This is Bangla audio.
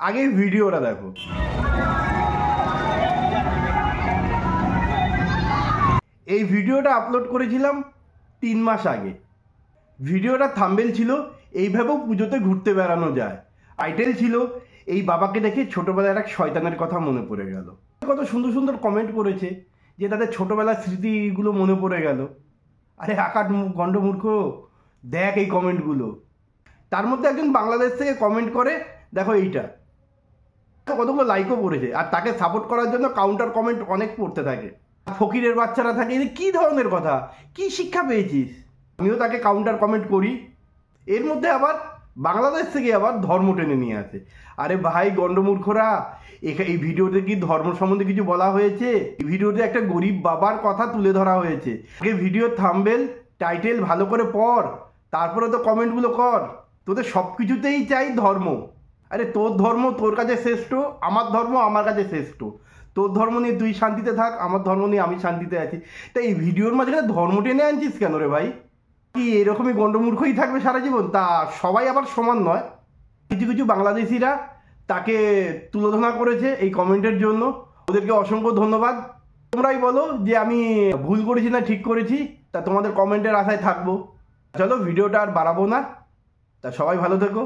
আগে ভিডিওটা দেখো। এই ভিডিওটা আপলোড করেছিলাম 3 মাস আগে। ভিডিওটা থাম্বনেল ছিল এইভাবেও পুজোতে ঘুরতে বেড়ানো যায়, টাইটেল ছিল এই বাবাকে দেখে ছোটবেলার এক শয়তানের কথা মনে পড়ে গেল। কত সুন্দর সুন্দর কমেন্ট করেছে যে তাদের ছোটবেলার স্মৃতিগুলো মনে পড়ে গেল। আরে আকাট গন্ডমূর্খ, দেখ এই কমেন্টগুলো। তার মধ্যে একজন বাংলাদেশ থেকে কমেন্ট করে, দেখো এইটা, কতগুলো লাইকও পড়েছে। আর তাকে সাপোর্ট করার জন্য কাউন্টার কমেন্ট অনেক পড়তে থাকে। ফকিরের বাচ্চারা থাকে, এটা কী ধরনের কথা, কি শিক্ষা পেয়েছিস? আমিও তাকে কাউন্টার কমেন্ট করি। এর মধ্যে আবার বাংলাদেশ থেকে আবার ধর্ম টেনে নিয়ে আসে। আরে ভাই গন্ডমূর্খরা, এই ভিডিওতে কি ধর্ম সম্বন্ধে কিছু বলা হয়েছে? এই ভিডিওতে একটা গরিব বাবার কথা তুলে ধরা হয়েছে। আগে ভিডিওর থাম্বনেল টাইটেল ভালো করে পড়, তারপরে তো কমেন্টগুলো কর। তোদের সব কিছুতেই চাই ধর্ম। আরে তোর ধর্ম তোর কাছে শ্রেষ্ঠ, আমার ধর্ম আমার কাছে শ্রেষ্ঠ। তোর ধর্ম নিয়ে তুই শান্তিতে থাক, আমার ধর্ম নিয়ে আমি শান্তিতে আছি। তাই এই ভিডিওর মাঝখানে ধর্ম টেনে আনছিস কেন রে ভাই? কি এরকমই গন্ডমূর্খই থাকবে সারা জীবন? তা সবাই আবার সমান নয়। কিছু কিছু বাংলাদেশিরা তাকে তুলোধনা করেছে এই কমেন্টের জন্য, ওদেরকে অসংখ্য ধন্যবাদ। তোমরাই বলো যে আমি ভুল করেছি না ঠিক করেছি, তা তোমাদের কমেন্টের আশায় থাকবো। চলো ভিডিওটা আর বাড়াবো না, তা সবাই ভালো থেকো।